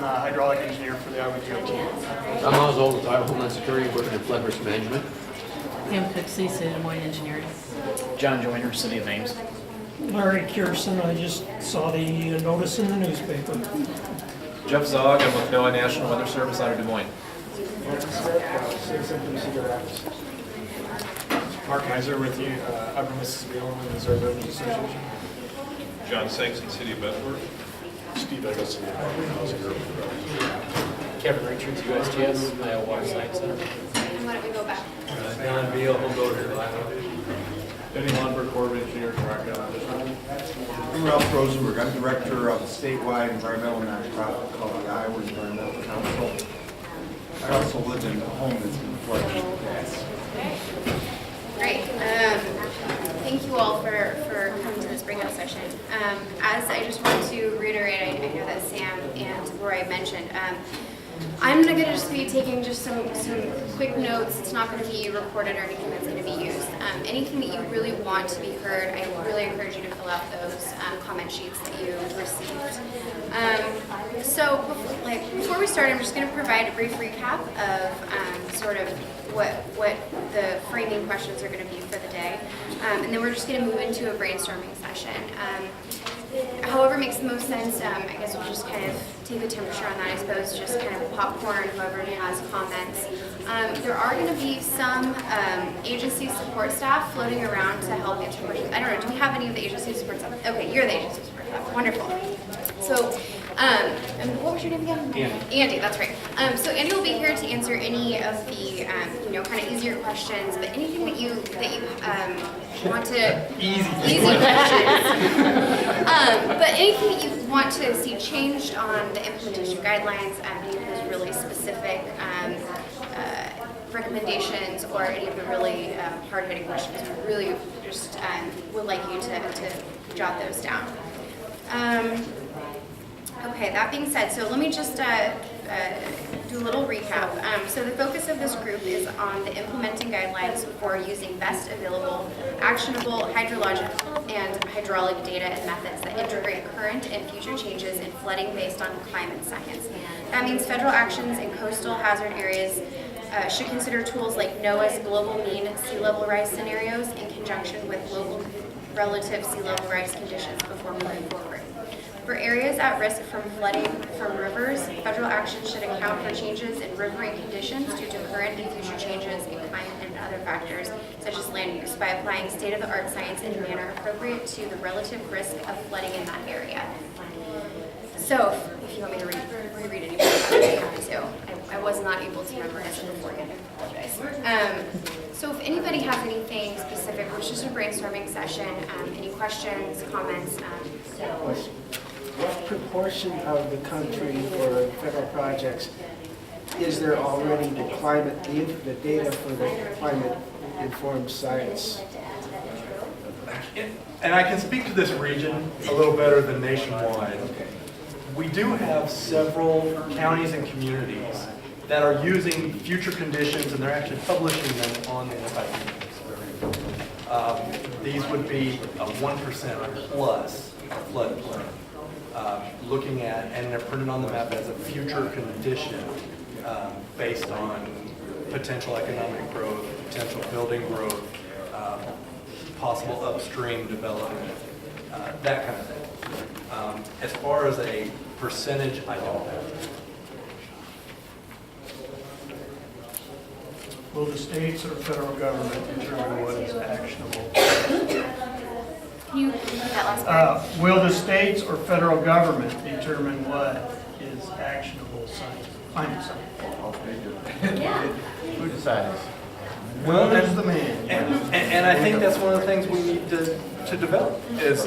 I'm a hydraulic engineer for the Iowa DOT. I'm Oswald with Iowa Homeland Security, working in flood risk management. Pam Cook, Des Moines Engineering. John Joyner, City of Ames. Larry Kirsten, I just saw the notice in the newspaper. Jeff Zog, I'm with NOAA National Weather Service out of Des Moines. Mark Heiser with you, Upper Mississippi Inland Missouri Voters Association. John Sankson, City of Bedford. Steve Eggles, City of Bedford, Housing Group. Kevin Richards, USGS, Iowa Water Science Center. And why don't we go back? Don Beal, Homebuilder, Iowa. Denny Lundberg, Corps of Engineers, BreakOut. I'm Ralph Rosenberg. I'm director of a statewide environmental nonprofit called the Iowa Environmental Council. I also live in a home that's been flooded in the past. Great. Thank you all for coming to this breakout session. As I just want to reiterate, I know that Sam and Roy mentioned, I'm going to just be taking just some quick notes. It's not going to be recorded or anything that's going to be used. Anything that you really want to be heard, I really encourage you to fill out those comment sheets that you received. So before we start, I'm just going to provide a brief recap of sort of what the framing questions are going to be for the day. And then we're just going to move into a brainstorming session. However makes the most sense, I guess we'll just kind of take the temperature on that, I suppose, just kind of popcorn, whoever has comments. There are going to be some agency support staff floating around to help answer questions. I don't know, do we have any of the agency support staff? Okay, you're the agency support staff. Wonderful. So, and what was your name again? Andy, that's right. So Andy will be here to answer any of the, kind of easier questions, but anything that you want to easy questions. But anything that you want to see changed on the implementation guidelines, any of those really specific recommendations, or any of the really hard-hitting questions, we really just would like you to jot those down. Okay, that being said, so let me just do a little recap. So the focus of this group is on the implementing guidelines for using best available, actionable hydrologic and hydraulic data and methods that integrate current and future changes in flooding based on climate science. That means federal actions in coastal hazard areas should consider tools like NOAA's global mean sea level rise scenarios in conjunction with global relative sea level rise conditions before moving forward. For areas at risk from flooding from rivers, federal action should account for changes in riverine conditions due to current and future changes in climate and other factors, such as land use, by applying state-of-the-art science in a manner appropriate to the relative risk of flooding in that area. So, if you want me to reread any more, I'm happy to. I was not able to memorize it beforehand, I apologize. So if anybody has anything specific, which is a brainstorming session, any questions, comments, What proportion of the country for federal projects is there already the data for the climate-informed science? And I can speak to this region a little better than nationwide. We do have several counties and communities that are using future conditions, and they're actually publishing them on the website. These would be a 1% plus floodplain. Looking at, and they're printed on the map as a future condition based on potential economic growth, potential building growth, possible upstream development, that kind of thing. As far as a percentage, I don't know. Will the states or federal government determine what is actionable? can you repeat that last part? Will the states or federal government determine what is actionable science, climate science? Who decides? Well, That's the man. And I think that's one of the things we need to develop is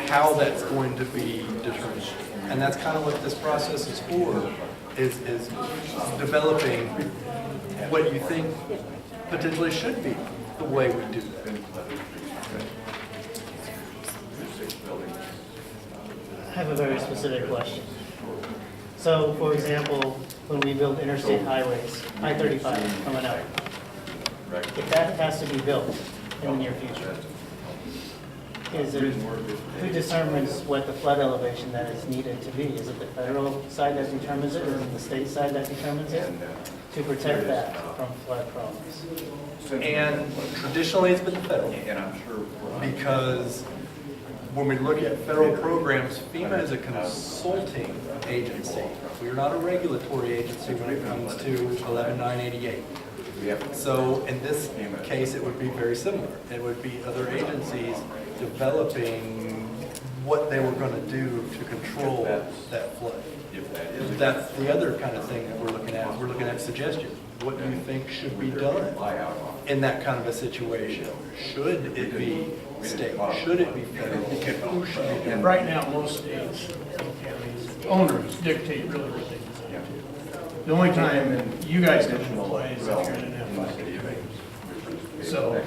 how that's going to be determined. And that's kind of what this process is for, is developing what you think potentially should be the way we do that. I have a very specific question. So, for example, when we build interstate highways, I-35 coming out, if that has to be built in the near future, is it, who determines what the flood elevation that is needed to be? Is it the federal side that determines it, or is it the state side that determines it? To protect that from flood problems. And traditionally, it's been the federal. And I'm sure. Because when we look at federal programs, FEMA is a consulting agency. We are not a regulatory agency when it comes to 11988. So in this case, it would be very similar. It would be other agencies developing what they were going to do to control that flood. That's the other kind of thing that we're looking at. We're looking at suggestions. What do you think should be done in that kind of a situation? Should it be state? Should it be federal? Who should be doing And it? right now, most states and counties, owners dictate really what they design to. The only time you guys come into play is if you're in an FID. So,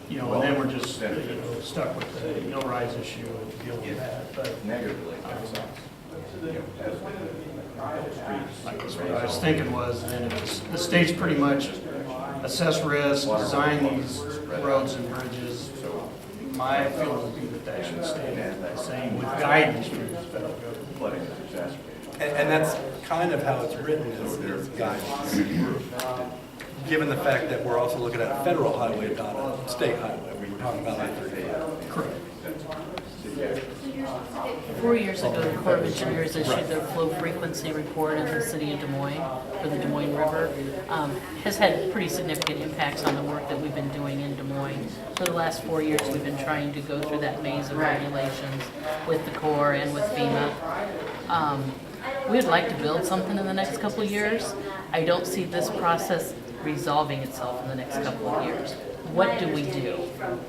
you know, and then we're just, you know, stuck with the no-rise issue and deal with that. But like what I was thinking was, then if the state's pretty much assess risk, design these roads and bridges. My feeling would be that that should stay the same with guidance from the federal government. And that's kind of how it's written is guidance. Given the fact that we're also looking at a federal highway, not a state highway. We're talking about I-35. Correct. 4 years ago, the Corps of Engineers issued their flow frequency report in the city of Des Moines for the Des Moines River. Has had pretty significant impacts on the work that we've been doing in Des Moines. For the last 4 years, we've been trying to go through that maze of regulations with the Corps and with FEMA. We'd like to build something in the next couple of years. I don't see this process resolving itself in the next couple of years. What do we do?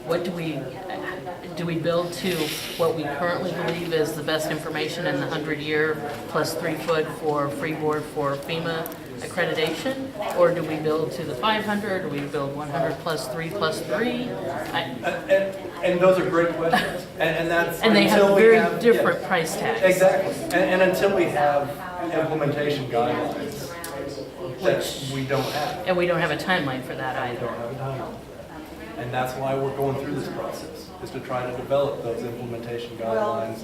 What do we build to what we currently believe is the best information in the 100-year plus 3 foot for freeboard for FEMA accreditation? Or do we build to the 500? Or do we build 100 plus 3 plus 3? And those are great questions. And that's And they have until we very have- different yes. price tags. Exactly. And until we have implementation guidelines that we don't have. And we don't have a timeline for that We either. don't have a timeline. And that's why we're going through this process, is to try to develop those implementation guidelines,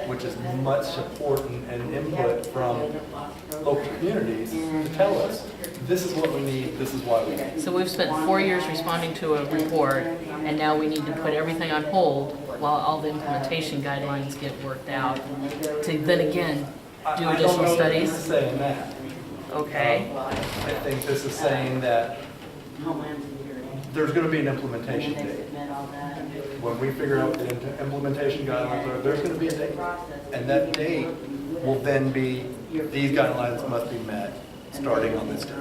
which is much support and input from local communities to tell us, this is what we need, this is why we need it. So we've spent 4 years responding to a report, and now we need to put everything on hold while all the implementation guidelines get worked out, to then again do I don't additional know that this studies. is saying that. Okay, I think this is saying that there's going to be an implementation date. When we figure out the implementation guidelines, there's going to be a date. And that date will then be, these guidelines must be met starting on this date.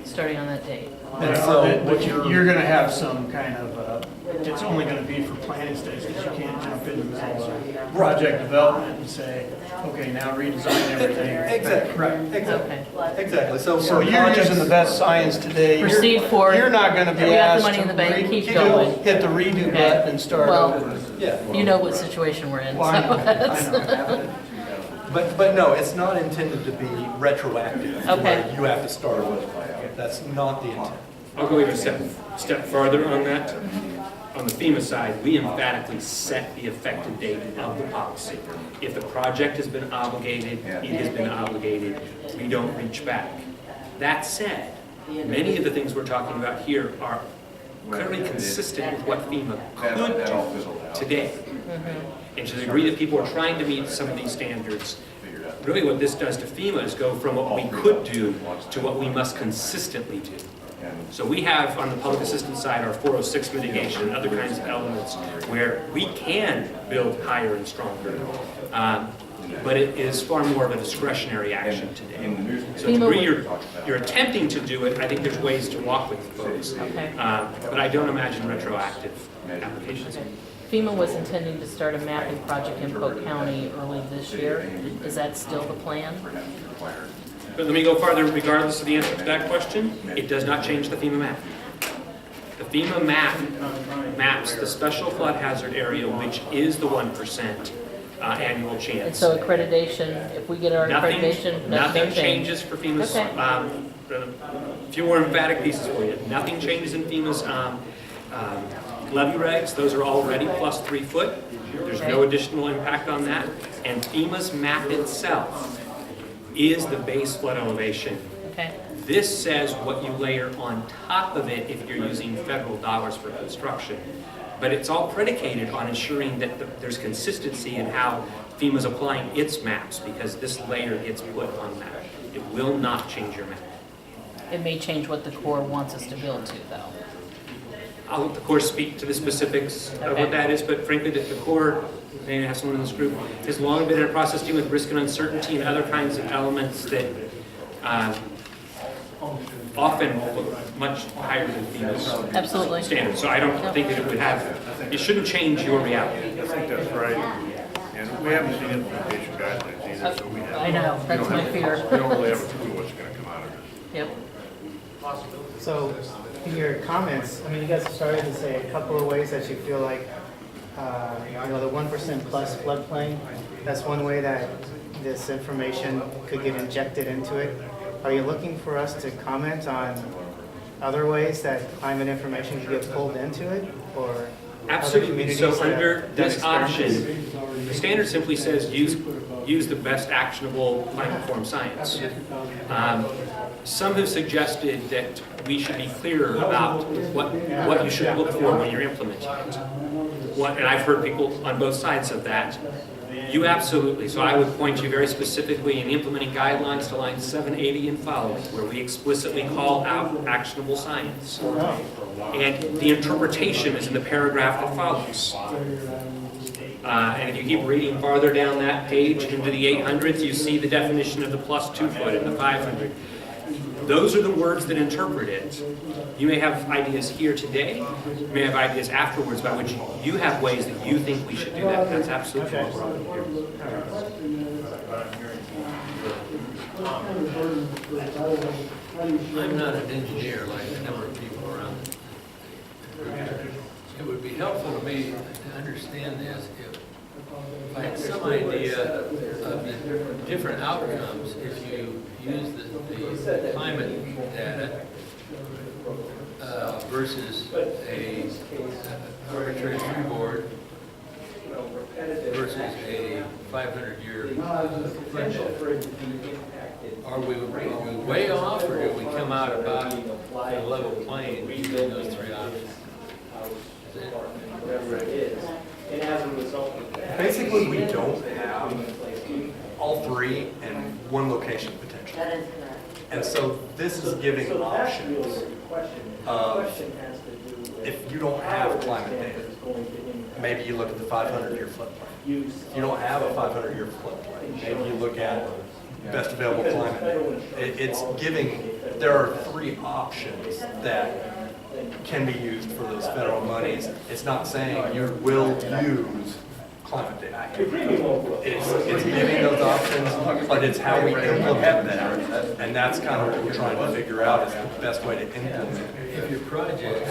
starting on that date. And so But you're going to have some kind of, it's only going to be for planning stages. You can't jump in the middle of project development and say, okay, now redesign everything. Exactly, Right. exactly, exactly. So So you're using the best science today. You're- Proceed forward. You're not going to be We got the asked money in the bank, to keep going. hit the redo Okay. button and start Well, over. Yeah, You know what situation we're in, so Well, I know, that's. I know. but no, it's not intended to be retroactive. to Okay. where you have to start over. That's not the intent. I'll go even a step further on that. On the FEMA side, we emphatically set the effective date of the policy. If the project has been obligated, it has been obligated. We don't reach back. That said, many of the things we're talking about here are clearly consistent with what FEMA could do today. And to the degree that people are trying to meet some of these standards, really what this does to FEMA is go from what we could do to what we must consistently do. So we have on the public assistance side our 406 mitigation and other kinds of elements where we can build higher and stronger. But it is far more of a discretionary action today. So to the degree you're attempting to do it, I think there's ways to walk with folks. Okay. But I don't imagine retroactive applications. FEMA was intending to start a mapping project in Polk County early this year. Is that still the plan? But let me go farther, regardless of the answer to that question, it does not change the FEMA map. The FEMA map maps the special flood hazard area, which is the 1% annual And chance. so accreditation, if we get our accreditation, Nothing changes for FEMA's, Okay. a few more emphatic pieces for you. Nothing changes in FEMA's levee regs, those are already plus 3 foot. There's no additional impact on that. And FEMA's map itself is the base flood elevation. Okay. This says what you layer on top of it if you're using federal dollars for construction. But it's all predicated on ensuring that there's consistency in how FEMA's applying its maps, because this layer gets put on the map. It will not change your map. It may change what the Corps wants us to build to, though. I'll let the Corps speak to the specifics of Okay. what that is, but frankly, the Corps, may have someone in this group, has long been in a process dealing with risk and uncertainty and other kinds of elements that often look much higher than FEMA's Absolutely. standards. So I don't think that it would have, it shouldn't change your reality. I think that's right. And we haven't seen implementation guidelines either, so we have. I know, that's my fear. We don't really have a clue what's gonna come out of it. Yep. So in your comments, I mean, you guys have started to say a couple of ways that you feel like, the 1% plus floodplain, that's one way that this information could get injected into it. Are you looking for us to comment on other ways that climate information can get pulled into it, or other Absolutely. communities So that under have done this experiments? option, the standard simply says use the best actionable climate-informed science. Some have suggested that we should be clearer about what you should look for when you're implementing it. And I've heard people on both sides of that. You absolutely. So I would point you very specifically in implementing guidelines to lines 780 and following, where we explicitly call out actionable science. And the interpretation is in the paragraph that follows. And if you keep reading farther down that page into the 800s, you see the definition of the plus 2 foot and the 500. Those are the words that interpret it. You may have ideas here today, you may have ideas afterwards by which you have ways that you think we should do that. That's absolutely what we're all here. I'm not an engineer like a number of people around. It would be helpful to me to understand this if I had some idea of the different outcomes if you use the climate data versus a arbitrary freeboard versus a 500-year flood. Are we way off, or do we come out about a level plane using those three options? Basically, we don't have all three in one location potentially. And so this is giving options of, if you don't have climate data, maybe you look at the 500-year floodplain. If you don't have a 500-year floodplain, maybe you look at best available climate data. It's giving, there are three options that can be used for those federal monies. It's not saying you will use climate data. It's giving those options, but it's how we implement that. And that's kind of what we're trying to figure out is the best way to implement it. If your project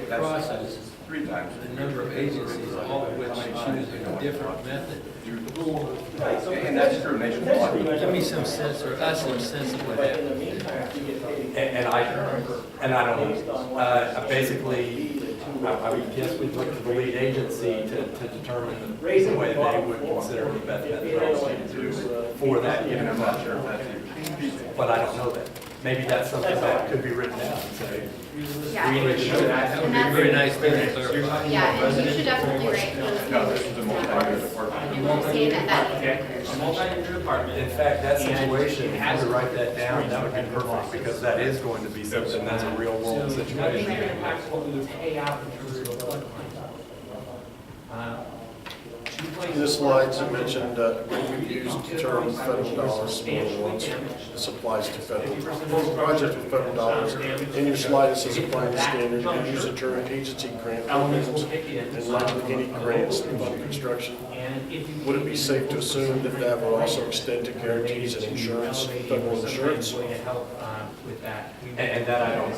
crosses the number of agencies, all of which choose a different method, And that's true nationwide. give me some sense, or us some sense of what happens. And I don't, basically, I would guess we'd look to the lead agency to determine the way they would consider the best methodology to do for that given project. But I don't know that. Maybe that's something that could be written out and say, Yeah. we need to know that. That would be a very nice thing to clarify. Yeah, and you should definitely write those. No, this is a multi-year department. You will say that A multi-year department. In fact, that situation, if you write that down, that would be perfect, because that is going to be something that's a real world That may situation. impact what we would pay out in terms of the floodplain. 2 places. In the slides, you mentioned when you used the term federal dollars more than once. This applies to federal projects with federal dollars. In your slide, it says applying the standard, you use the term agency grant programs and Lamborghini grants to fund construction. Would it be safe to assume that that would also extend to guarantees and insurance, federal insurance? And that I don't.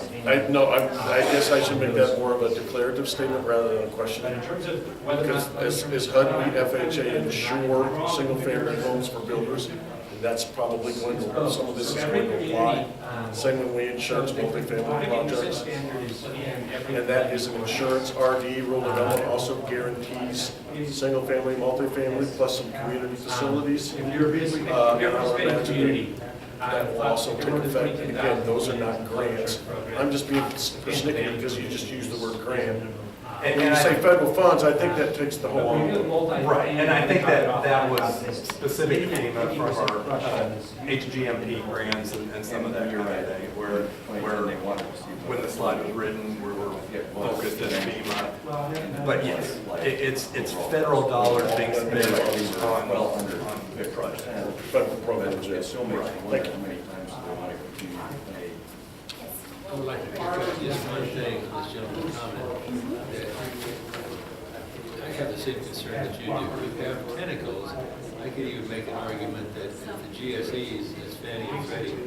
I guess I should make that more of a declarative statement rather than a question. But in terms of whether or Because not. as HUD and FHA insure single-family homes for builders, And that's probably going to, some of this is going to apply. Same when we insure multifamily projects. And that is an insurance RD, rural development also guarantees single-family, multifamily, plus some community facilities. And I would imagine that will also take effect. And again, those are not grants. I'm just being persnickety because you just used the word grant. When you say federal funds, I think that takes the whole envelope. Right, and I think that was specific FEMA from our HGMP grants and some of that kind of thing, where when the slide was written, we were focused at FEMA. But yes, it's federal dollars being spent on big projects. Federal programs, yes. Thank you. I would like to pick up just one thing, this gentleman's comment. That I have the same concern that you do. If you have tentacles, I could even make an argument that if the GSEs, as Fannie and Freddie,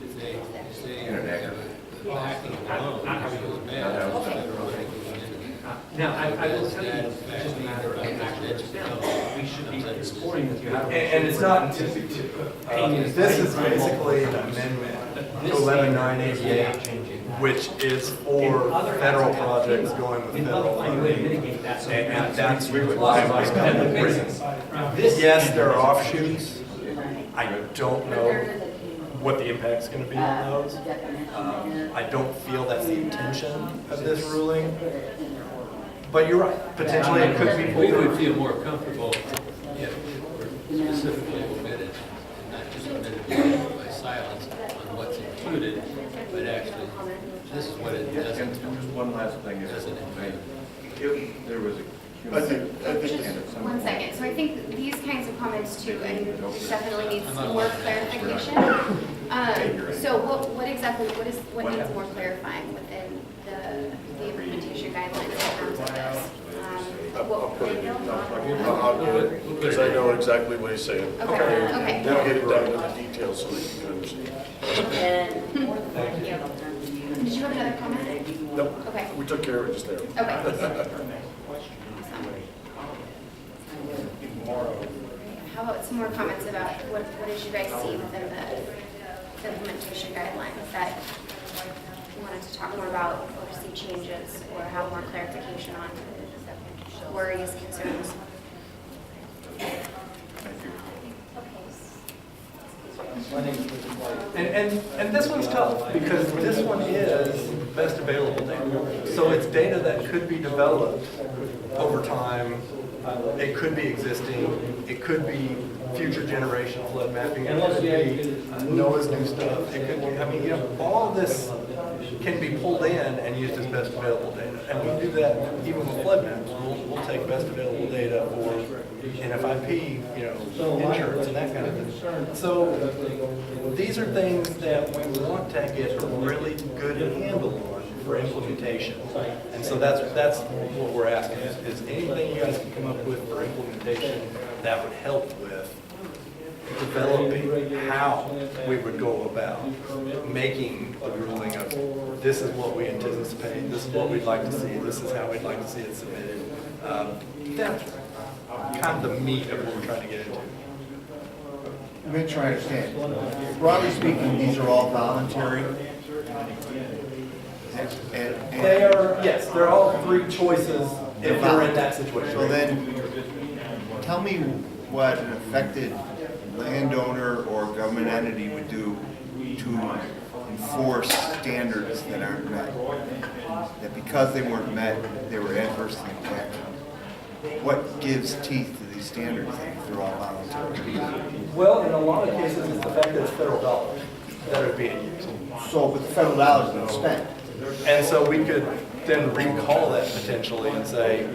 if they have a backing of a loan, if it goes bad, federal money goes into it. Now, I will Does tell you, that affect we should be exploring that you have. And it's not intended to. This is basically an amendment to 11988, which is for federal projects going with federal funding. And that's why it was kind of written. Yes, there are offshoots. I don't know what the impact's going to be on those. I don't feel that's the intention of this ruling. But you're right, potentially it could be. We would feel more comfortable if we were specifically omitted, and not just omitted by silence on what's included, but actually, this is what it doesn't. Just one last thing. Doesn't include. If there was a. I think Just 1 second. So I think these kinds of comments too, and definitely needs more clarification. So what exactly, what needs more clarifying within the implementation guidelines in terms of this? I'll do it, because I know exactly what he's saying. Okay. We'll get it down to the details so that you can understand. Thank you. Did you have another comment? Nope. Okay. We took care of it just there. Okay. How about some more comments about what did you guys see within the implementation guidelines that you wanted to talk more about or see changes or have more clarification on? Worries, concerns? And this one's tough because this one is best available data. So it's data that could be developed over time. It could be existing. It could be future generation flood mapping. It could be NOAA's new stuff. It could be, I mean, all of this can be pulled in and used as best available data. And we do that even with flood maps. We'll take best available data for NFIP, insurance and that kind of thing. So these are things that we want to get a really good handle on for implementation. And so that's what we're asking is anything you guys can come up with for implementation that would help with developing how we would go about making the ruling of this is what we anticipate, this is what we'd like to see, this is how we'd like to see it submitted. That's kind of the meat of what we're trying to get into. I'm going to try to understand. Broadly speaking, these are all voluntary. And They are, yes, they're all three choices if you're in that situation. so then, tell me what an affected landowner or government entity would do to enforce standards that aren't met. That because they weren't met, they were adversely impacted. What gives teeth to these standards if they're all voluntary? Well, in a lot of cases, it's the fact that it's federal dollars that are being used. So, but the federal dollars have been spent. And so we could then recall that potentially and say,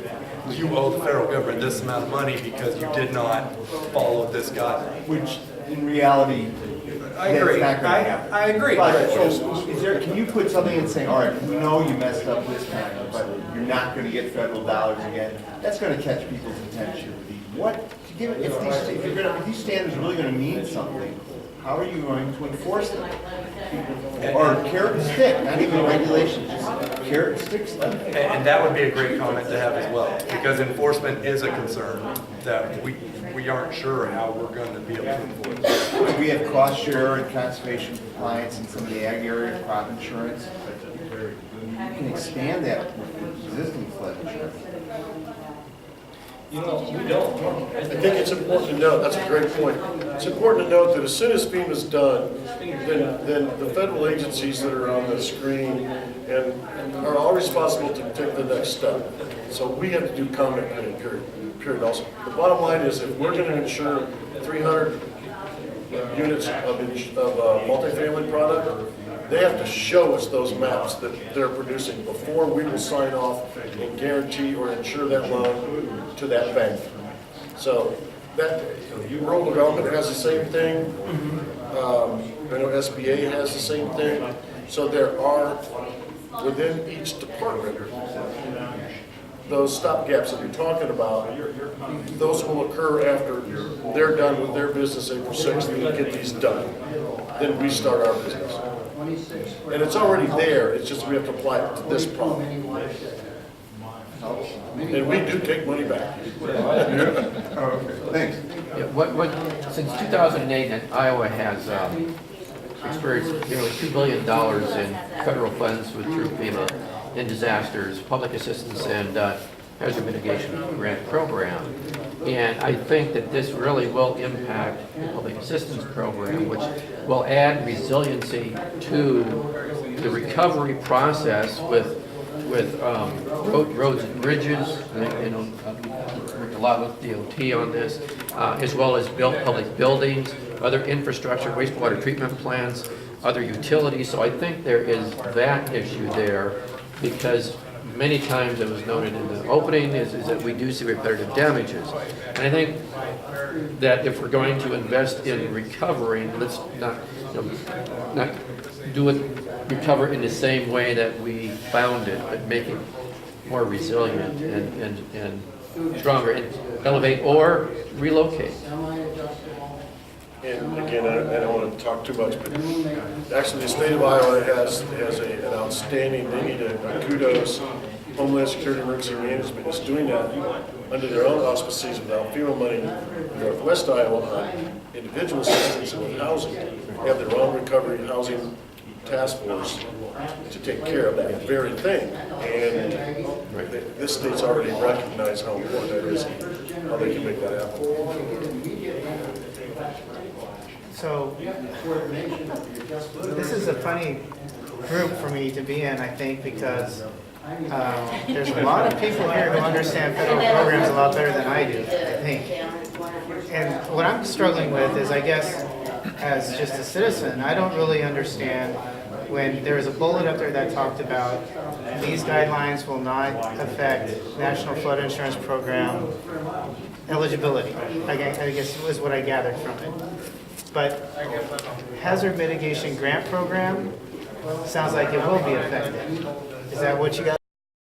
you owe the federal government this amount of money because you did not follow this guideline. Which, in reality, I agree. that's not going to happen. I agree. But, so, can you put something and say, all right, we know you messed up this time, but you're not going to get federal dollars again? That's going to catch people's attention. If these standards are really going to mean something, how are you going to enforce them? Or carrot and stick, not even regulations, just carrot and stick stuff. And that would be a great comment to have as well, because enforcement is a concern that we aren't sure how we're going to be able to enforce. We have cost share and conservation compliance in some of the ag area, crop insurance. You can expand that with existing flood insurance. I think it's important to note, that's a great point. It's important to note that as soon as FEMA's done, then the federal agencies that are on the screen and are all responsible to take the next step. So we have to do comment period also. The bottom line is if we're going to insure 300 units of multifamily product, they have to show us those maps that they're producing before we will sign off and guarantee or insure that loan to that bank. So that rural development has the same thing. I know SBA has the same thing. So there are within each department those stopgaps that you're talking about. Those will occur after they're done with their business April 6th and we get these done. Then we start our business. And it's already there, it's just we have to apply it to this problem. And we do take money back. Thanks. Yeah, since 2008, Iowa has experienced nearly $2 billion in federal funds through FEMA in disasters, public assistance, and hazard mitigation grant program. And I think that this really will impact the public assistance program, which will add resiliency to the recovery process with roads and bridges. You know, worked a lot with DOT on this, as well as public buildings, other infrastructure, wastewater treatment plants, other utilities. So I think there is that issue there, because many times it was noted in the opening is that we do see repetitive damages. And I think that if we're going to invest in recovery, let's not do it, recover in the same way that we found it, but make it more resilient and stronger, and elevate or relocate. And again, I don't want to talk too much, but actually the state of Iowa has an outstanding, they need a kudos. Homeland Security Emergency Management is doing that under their own auspices without FEMA money in Northwest Iowa on individual assistance and with housing. They have their own recovery housing task force to take care of that very thing. And this state's already recognized how important that is, how they can make that happen. So, this is a funny group for me to be in, I think, because there's a lot of people here who understand federal programs a lot better than I do, I think. And what I'm struggling with is, I guess, as just a citizen, I don't really understand when there was a bullet up there that talked about these guidelines will not affect National Flood Insurance Program eligibility. I guess was what I gathered from it. But hazard mitigation grant program sounds like it will be affected. Is that what you got?